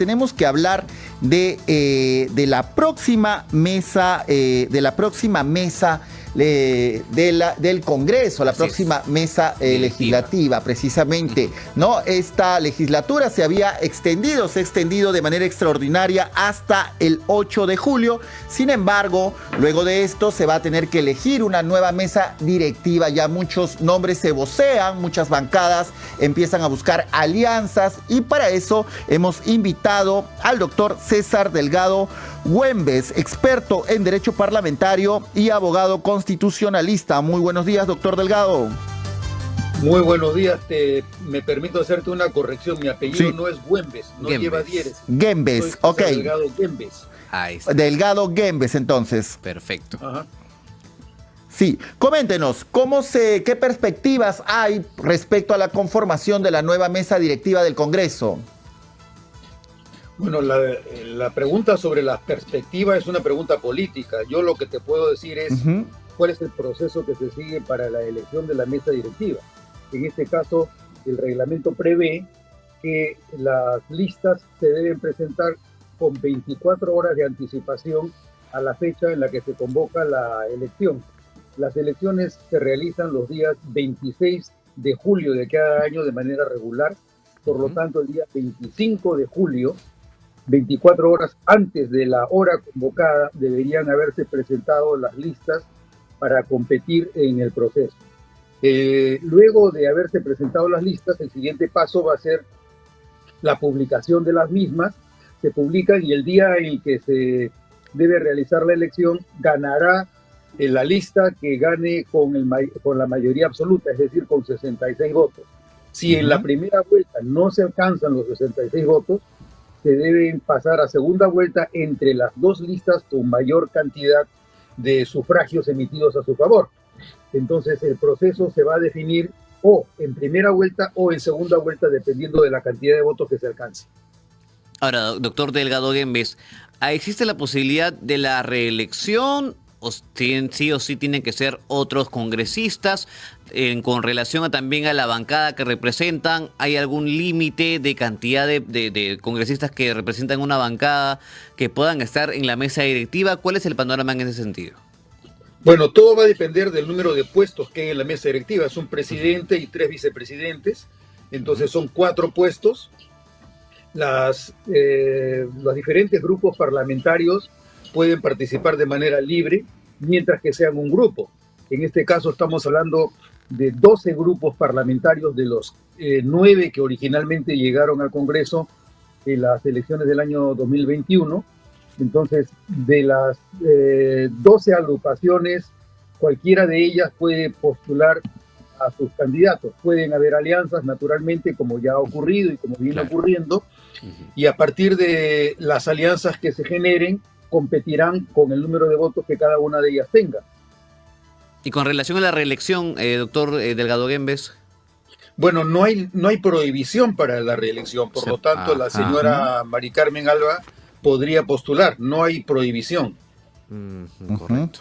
tenemos que hablar de la próxima mesa, del Congreso, la próxima mesa legislativa, precisamente, ¿no? Esta legislatura se ha extendido de manera extraordinaria hasta el 8 de julio. Sin embargo, luego de esto se va a tener que elegir una nueva mesa directiva. Ya muchos nombres se vocean, muchas bancadas empiezan a buscar alianzas, y para eso hemos invitado al doctor César Delgado Güemes, experto en Derecho Parlamentario y abogado constitucionalista. Muy buenos días, doctor Delgado. Muy buenos días. Me permito hacerte una corrección. Mi apellido no es Güemes, no lleva diéresis. Güemes, ok. Delgado Güemes. Ahí está. Delgado Güemes, entonces. Perfecto. Ajá. Sí, coméntenos, ¿qué perspectivas hay respecto a la conformación de la nueva mesa directiva del Congreso? Bueno, la pregunta sobre las perspectivas es una pregunta política. Yo lo que te puedo decir es cuál es el proceso que se sigue para la elección de la mesa directiva. En este caso, el reglamento prevé que las listas se deben presentar con 24 horas de anticipación a la fecha en la que se convoca la elección. Las elecciones se realizan los días 26 de julio de cada año de manera regular. Por lo tanto, el día 25 de julio, 24 horas antes de la hora convocada, deberían haberse presentado las listas para competir en el proceso. Luego de haberse presentado las listas, el siguiente paso va a ser la publicación de las mismas. Se publican y el día en que se debe realizar la elección ganará la lista que gane con la mayoría absoluta, es decir, con 66 votos. Si en la primera vuelta no se alcanzan los 66 votos, se deben pasar a segunda vuelta entre las dos listas con mayor cantidad de sufragios emitidos a su favor. Entonces el proceso se va a definir o en primera vuelta o en segunda vuelta, dependiendo de la cantidad de votos que se alcance. Ahora, doctor Delgado Güemes, ¿existe la posibilidad de la reelección o sí o sí tienen que ser otros congresistas? Con relación también a la bancada que representan, ¿hay algún límite de cantidad de congresistas que representan una bancada que puedan estar en la mesa directiva? ¿Cuál es el panorama en ese sentido? Bueno, todo va a depender del número de puestos que hay en la mesa directiva. Es un presidente y 3 vicepresidentes, entonces son 4 puestos. Los diferentes grupos parlamentarios pueden participar de manera libre, mientras que sean un grupo. En este caso estamos hablando de 12 grupos parlamentarios de los 9 que originalmente llegaron al Congreso en las elecciones del año 2021. Entonces, de las 12 agrupaciones, cualquiera de ellas puede postular a sus candidatos. Pueden haber alianzas, naturalmente, como ya ha ocurrido y como viene ocurriendo, y a partir de las alianzas que se generen, competirán con el número de votos que cada una de ellas tenga. Y con relación a la reelección, doctor Delgado Güemes. Bueno, no hay prohibición para la reelección, por lo tanto la señora Mari Carmen Alba podría postular, no hay prohibición. Correcto.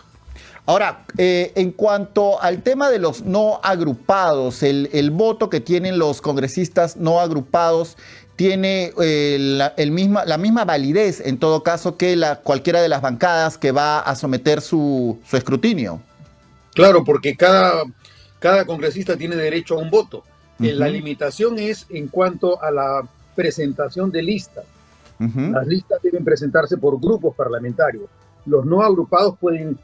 Ahora, en cuanto al tema de los no agrupados, el voto que tienen los congresistas no agrupados tiene la misma validez, en todo caso, que cualquiera de las bancadas que va a someter su escrutinio. Claro, porque cada congresista tiene derecho a un voto. La limitación es en cuanto a la presentación de listas. Las listas deben presentarse por grupos parlamentarios. Los no agrupados pueden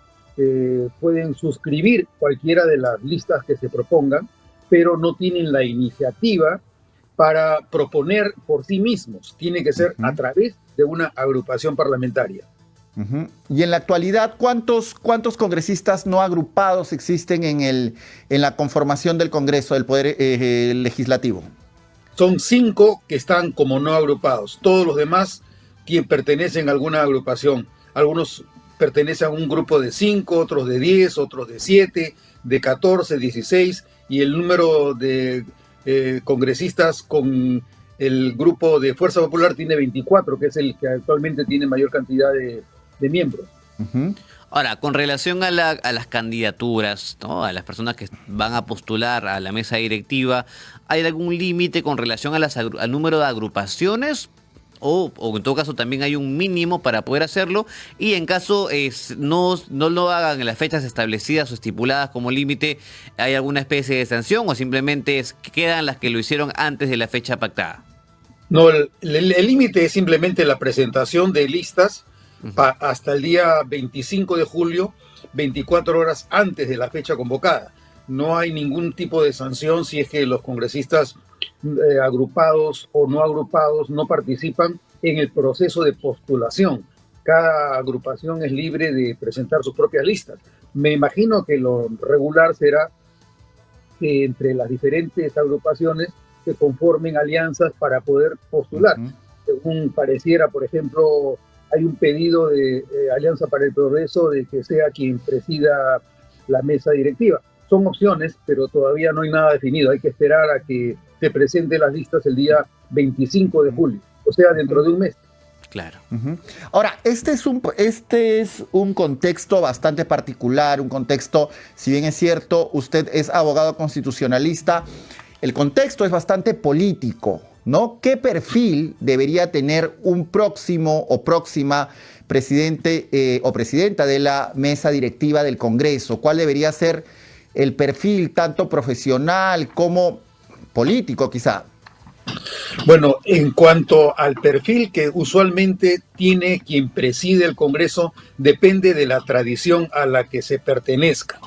suscribir cualquiera de las listas que se propongan, pero no tienen la iniciativa para proponer por sí mismos. Tiene que ser a través de una agrupación parlamentaria. Y en la actualidad, ¿cuántos congresistas no agrupados existen en la conformación del Congreso, del Poder Legislativo? Son 5 que están como no agrupados. Todos los demás pertenecen a alguna agrupación. Algunos pertenecen a un grupo de 5, otros de 10, otros de 7, de 14, 16, y el número de congresistas con el grupo de Fuerza Popular tiene 24, que es el que actualmente tiene mayor cantidad de miembros. Ahora, con relación a las candidaturas, ¿no?, a las personas que van a postular a la mesa directiva, ¿hay algún límite con relación a al número de agrupaciones o en todo caso también hay un mínimo para poder hacerlo, y en caso no lo hagan en las fechas establecidas o estipuladas como límite, ¿hay alguna especie de sanción o simplemente quedan las que lo hicieron antes de la fecha pactada? No, el límite es simplemente la presentación de listas hasta el día 25 de julio, 24 horas antes de la fecha convocada. No hay ningún tipo de sanción si es que los congresistas agrupados o no agrupados no participan en el proceso de postulación. Cada agrupación es libre de presentar sus propias listas. Me imagino que lo regular será que entre las diferentes agrupaciones se conformen alianzas para poder postular. Según pareciera, por ejemplo, hay un pedido de Alianza para el Progreso de que sea quien presida la mesa directiva. Son opciones, pero todavía no hay nada definido. Hay que esperar a que se presenten las listas el día 25 de julio, o sea, dentro de un mes. Claro. Ahora, este es un contexto bastante particular, un contexto, si bien es cierto, usted es abogado constitucionalista, el contexto es bastante político, ¿no? ¿Qué perfil debería tener un próximo o próxima presidente o presidenta de la mesa directiva del Congreso? ¿Cuál debería ser el perfil tanto profesional como político, quizá? Bueno, en cuanto al perfil que usualmente tiene quien preside el Congreso, depende de la tradición a la que se pertenezca.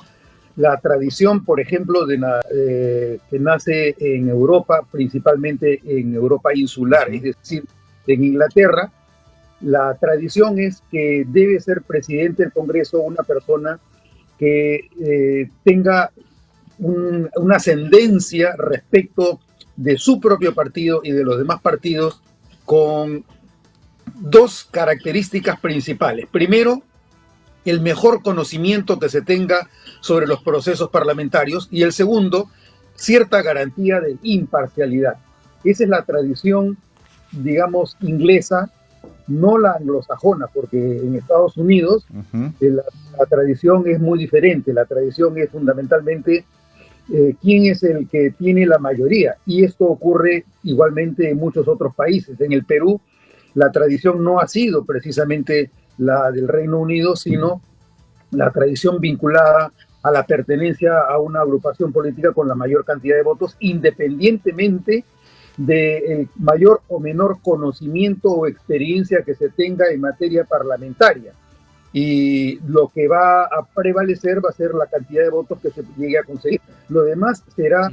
La tradición, por ejemplo, que nace en Europa, principalmente en Europa insular, es decir, en Inglaterra, la tradición es que debe ser presidente del Congreso una persona que tenga una ascendencia respecto de su propio partido y de los demás partidos, con dos características principales. Primero, el mejor conocimiento que se tenga sobre los procesos parlamentarios, y el segundo, cierta garantía de imparcialidad. Esa es la tradición, digamos, inglesa, no la anglosajona, porque en Estados Unidos la tradición es muy diferente. La tradición es fundamentalmente quién es el que tiene la mayoría, y esto ocurre igualmente en muchos otros países. En el Perú la tradición no ha sido precisamente la del Reino Unido, sino la tradición vinculada a la pertenencia a una agrupación política con la mayor cantidad de votos, independientemente del mayor o menor conocimiento o experiencia que se tenga en materia parlamentaria. Y lo que va a prevalecer va a ser la cantidad de votos que se llegue a conseguir. Lo demás será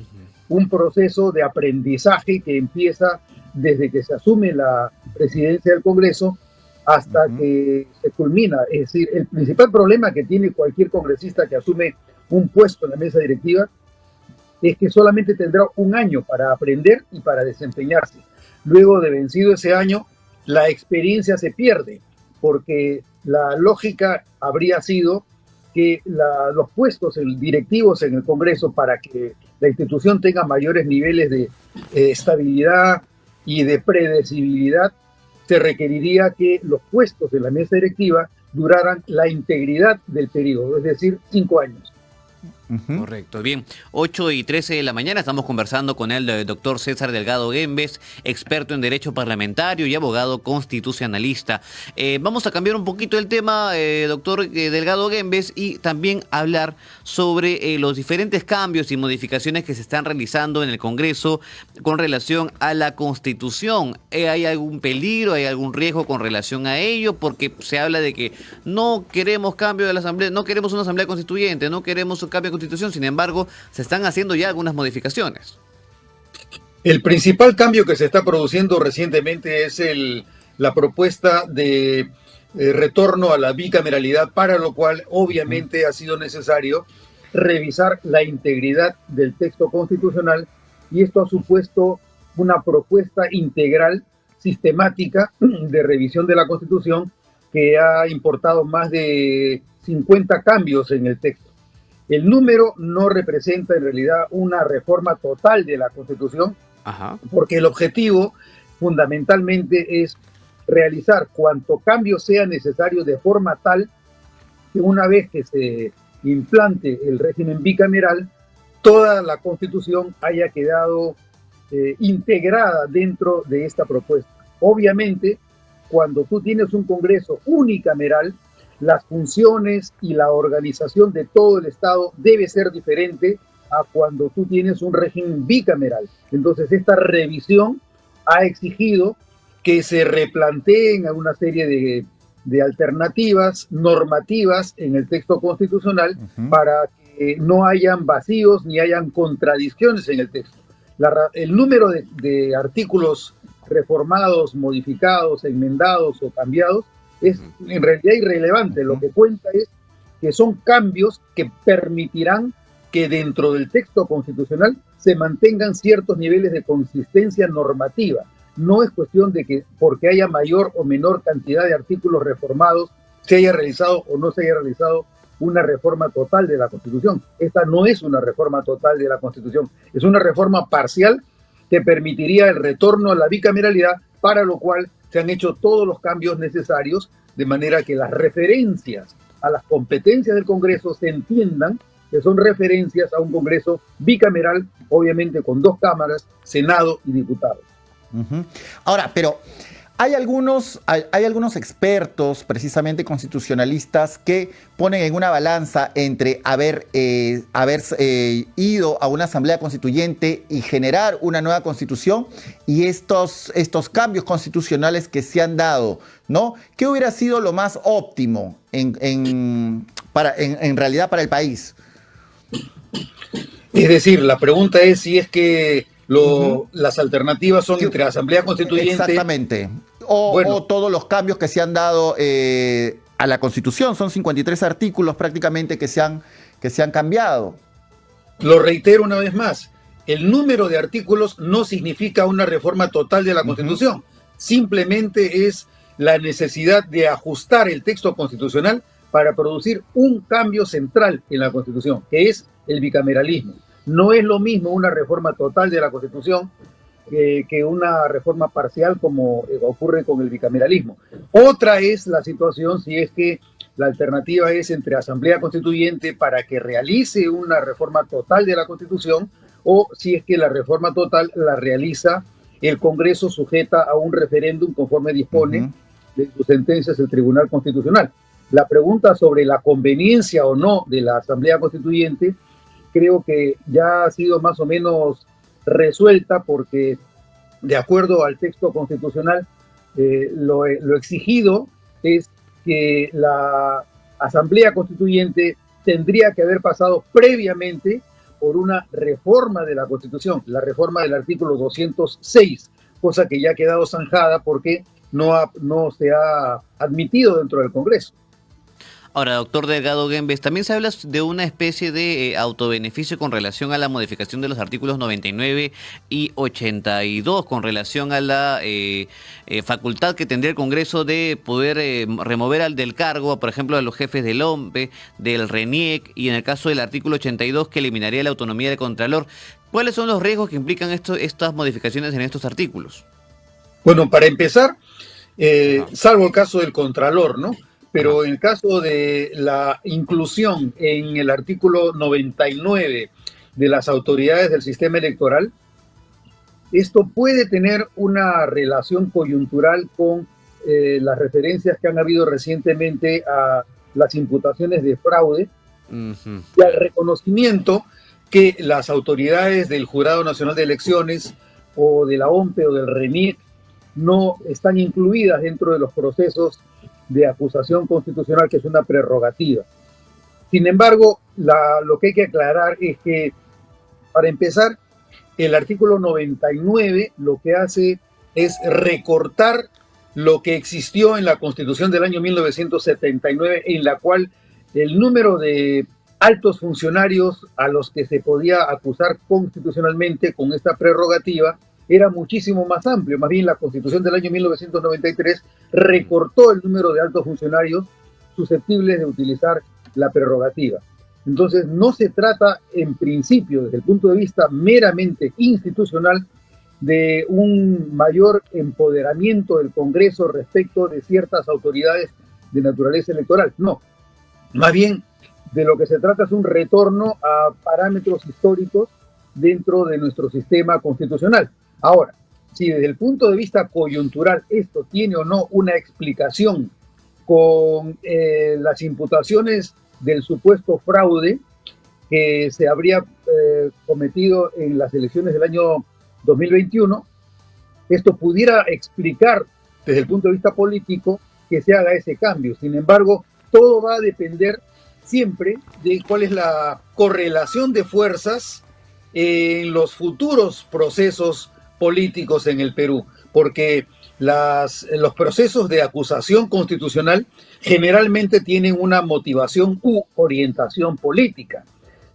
un proceso de aprendizaje que empieza desde que se asume la presidencia del Congreso hasta que se culmina. Es decir, el principal problema que tiene cualquier congresista que asume un puesto en la mesa directiva es que solamente tendrá un año para aprender y para desempeñarse. Luego de vencido ese año, la experiencia se pierde, porque la lógica habría sido que los puestos directivos en el Congreso, para que la institución tenga mayores niveles de estabilidad y de predecibilidad, se requeriría que los puestos de la mesa directiva duraran la integridad del periodo, es decir, 5 años. Correcto, bien. 8:13 de la mañana estamos conversando con el doctor César Delgado Guembes, experto en Derecho Parlamentario y abogado constitucionalista. Vamos a cambiar un poquito el tema, doctor Delgado Guembes, y también hablar sobre los diferentes cambios y modificaciones que se están realizando en el Congreso con relación a la Constitución. ¿Hay algún peligro, hay algún riesgo con relación a ello? Porque se habla de que no queremos cambio de la Asamblea, no queremos una Asamblea Constituyente, no queremos un cambio de Constitución, sin embargo, se están haciendo ya algunas modificaciones. El principal cambio que se está produciendo recientemente es la propuesta de retorno a la bicameralidad, para lo cual obviamente ha sido necesario revisar la integridad del texto constitucional, y esto ha supuesto una propuesta integral, sistemática, de revisión de la Constitución, que ha importado más de 50 cambios en el texto. El número no representa en realidad una reforma total de la Constitución, porque el objetivo fundamentalmente es realizar cuanto cambio sea necesario, de forma tal que una vez que se implante el régimen bicameral, toda la Constitución haya quedado integrada dentro de esta propuesta. Obviamente, cuando tú tienes un Congreso unicameral, las funciones y la organización de todo el Estado debe ser diferente a cuando tú tienes un régimen bicameral. Entonces, esta revisión ha exigido que se replanteen una serie de alternativas normativas en el texto constitucional para que no hayan vacíos ni hayan contradicciones en el texto. El número de artículos reformados, modificados, enmendados o cambiados es en realidad irrelevante. Lo que cuenta es que son cambios que permitirán que dentro del texto constitucional se mantengan ciertos niveles de consistencia normativa. No es cuestión de que porque haya mayor o menor cantidad de artículos reformados se haya realizado o no se haya realizado una reforma total de la Constitución. Esta no es una reforma total de la Constitución, es una reforma parcial que permitiría el retorno a la bicameralidad, para lo cual se han hecho todos los cambios necesarios, de manera que las referencias a las competencias del Congreso se entiendan que son referencias a un Congreso bicameral, obviamente con 2 cámaras, Senado y diputados. Ahora, pero hay algunos expertos, precisamente constitucionalistas, que ponen en una balanza entre haber ido a una asamblea constituyente y generar una nueva constitución y estos cambios constitucionales que se han dado, ¿no? ¿Qué hubiera sido lo más óptimo en realidad para el país? Es decir, la pregunta es si es que las alternativas son entre Asamblea Constituyente... Exactamente. O todos los cambios que se han dado a la Constitución. Son 53 artículos prácticamente que se han cambiado. Lo reitero una vez más. El número de artículos no significa una reforma total de la Constitución. Simplemente es la necesidad de ajustar el texto constitucional para producir un cambio central en la Constitución, que es el bicameralismo. No es lo mismo una reforma total de la Constitución que una reforma parcial como ocurre con el bicameralismo. Otra es la situación si es que la alternativa es entre Asamblea Constituyente para que realice una reforma total de la Constitución, o si es que la reforma total la realiza el Congreso sujeta a un referéndum conforme dispone de sus sentencias el Tribunal Constitucional. La pregunta sobre la conveniencia o no de la Asamblea Constituyente creo que ya ha sido más o menos resuelta, porque de acuerdo al texto constitucional lo exigido es que la Asamblea Constituyente tendría que haber pasado previamente por una reforma de la Constitución, la reforma del artículo 206, cosa que ya ha quedado zanjada porque no se ha admitido dentro del Congreso. Ahora, doctor Delgado Guembes, también se habla de una especie de autobeneficio con relación a la modificación de los artículos 99 y 82, con relación a la facultad que tendría el Congreso de poder remover del cargo, por ejemplo, a los jefes del OMPE, del RENIEC, y en el caso del artículo 82, que eliminaría la autonomía del Contralor. ¿Cuáles son los riesgos que implican estas modificaciones en estos artículos? Bueno, para empezar, salvo el caso del Contralor, ¿no? Pero en el caso de la inclusión en el artículo 99 de las autoridades del sistema electoral, esto puede tener una relación coyuntural con las referencias que han habido recientemente a las imputaciones de fraude y al reconocimiento que las autoridades del Jurado Nacional de Elecciones o de la OMPE o del RENIEC no están incluidas dentro de los procesos de acusación constitucional, que es una prerrogativa. Sin embargo, lo que hay que aclarar es que, para empezar, el artículo 99 lo que hace es recortar lo que existió en la Constitución del año 1979, en la cual el número de altos funcionarios a los que se podía acusar constitucionalmente con esta prerrogativa era muchísimo más amplio. Más bien, la Constitución del año 1993 recortó el número de altos funcionarios susceptibles de utilizar la prerrogativa. Entonces, no se trata, en principio, desde el punto de vista meramente institucional, de un mayor empoderamiento del Congreso respecto de ciertas autoridades de naturaleza electoral. No, más bien, de lo que se trata es un retorno a parámetros históricos dentro de nuestro sistema constitucional. Ahora, si desde el punto de vista coyuntural esto tiene o no una explicación con las imputaciones del supuesto fraude que se habría cometido en las elecciones del año 2021, esto pudiera explicar desde el punto de vista político que se haga ese cambio. Sin embargo, todo va a depender siempre de cuál es la correlación de fuerzas en los futuros procesos políticos en el Perú, porque los procesos de acusación constitucional generalmente tienen una motivación u orientación política.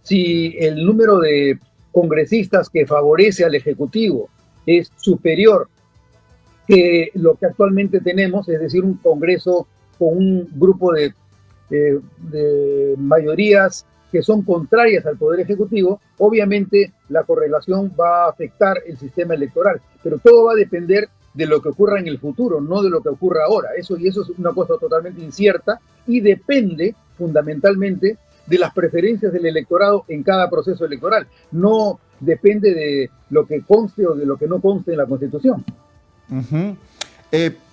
Si el número de congresistas que favorece al Ejecutivo es superior que lo que actualmente tenemos, es decir, un Congreso con un grupo de mayorías que son contrarias al Poder Ejecutivo, obviamente la correlación va a afectar el sistema electoral, pero todo va a depender de lo que ocurra en el futuro, no de lo que ocurra ahora. Eso es una cosa totalmente incierta y depende fundamentalmente de las preferencias del electorado en cada proceso electoral. No depende de lo que conste o de lo que no conste en la Constitución.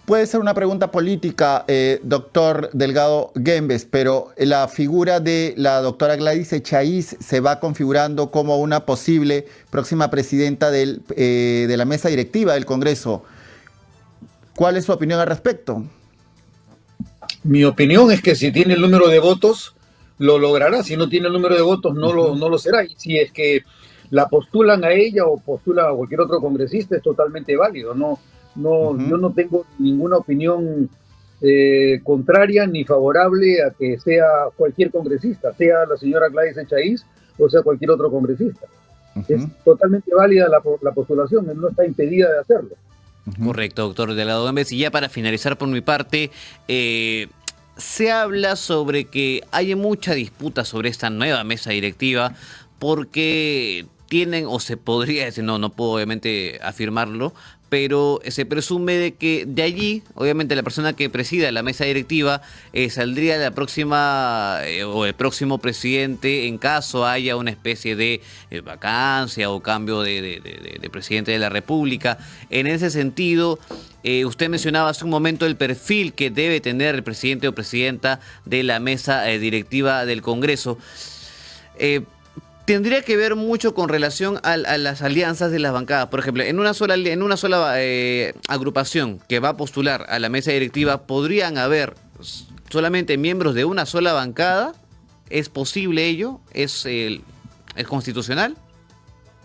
Puede ser una pregunta política, doctor Delgado Guembes, pero la figura de la doctora Gladys Echaíz se va configurando como una posible próxima presidenta de la mesa directiva del Congreso. ¿Cuál es su opinión al respecto? Mi opinión es que si tiene el número de votos, lo logrará. Si no tiene el número de votos, no lo será. Y si es que la postulan a ella o postulan a cualquier otro congresista, es totalmente válido. Yo no tengo ninguna opinión contraria ni favorable a que sea cualquier congresista, sea la señora Gladys Echaíz o sea cualquier otro congresista. Es totalmente válida la postulación, no está impedida de hacerlo. Correcto, doctor Delgado Guembes. Y ya para finalizar por mi parte, se habla sobre que hay mucha disputa sobre esta nueva mesa directiva porque tienen, o se podría decir, no puedo obviamente afirmarlo, pero se presume de que de allí, obviamente la persona que presida la mesa directiva saldría la próxima o el próximo presidente en caso haya una especie de vacancia o cambio de presidente de la República. En ese sentido, usted mencionaba hace un momento el perfil que debe tener el presidente o presidenta de la mesa directiva del Congreso. Tendría que ver mucho con relación a las alianzas de las bancadas. Por ejemplo, en una sola agrupación que va a postular a la mesa directiva, ¿podrían haber solamente miembros de una sola bancada? ¿Es posible ello? ¿Es constitucional?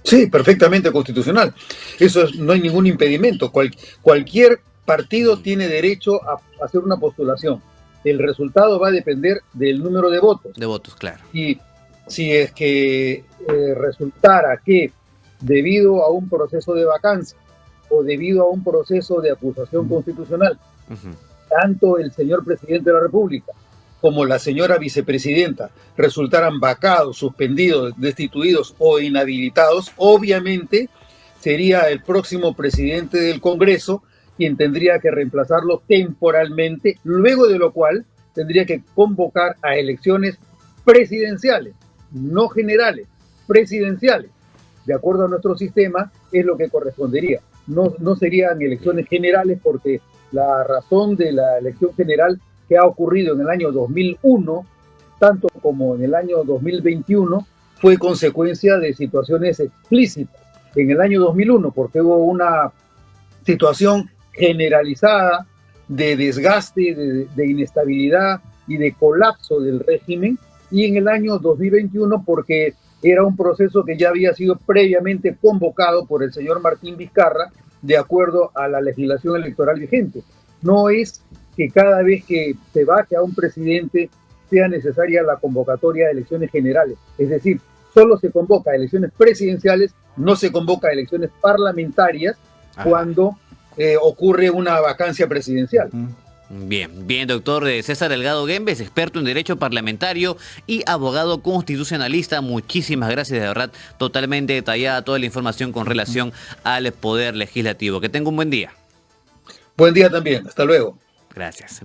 Sí, perfectamente constitucional. No hay ningún impedimento. Cualquier partido tiene derecho a hacer una postulación. El resultado va a depender del número de votos. De votos, claro. Y si es que resultara que debido a un proceso de vacancia o debido a un proceso de acusación constitucional, tanto el señor presidente de la República como la señora vicepresidenta resultaran vacados, suspendidos, destituidos o inhabilitados, obviamente sería el próximo presidente del Congreso quien tendría que reemplazarlo temporalmente, luego de lo cual tendría que convocar a elecciones presidenciales, no generales, presidenciales. De acuerdo a nuestro sistema, es lo que correspondería. No serían elecciones generales porque la razón de la elección general que ha ocurrido en el año 2001, tanto como en el año 2021, fue consecuencia de situaciones explícitas. En el año 2001, porque hubo una situación generalizada de desgaste, de inestabilidad y de colapso del régimen, y en el año 2021 porque era un proceso que ya había sido previamente convocado por el señor Martín Vizcarra de acuerdo a la legislación electoral vigente. No es que cada vez que se vaque a un presidente sea necesaria la convocatoria de elecciones generales. Es decir, solo se convoca a elecciones presidenciales, no se convoca a elecciones parlamentarias cuando ocurre una vacancia presidencial. Bien, doctor César Delgado Guembes, experto en Derecho Parlamentario y abogado constitucionalista. Muchísimas gracias, de verdad, totalmente detallada toda la información con relación al Poder Legislativo. Que tenga un buen día. Buen día también, hasta luego. Gracias.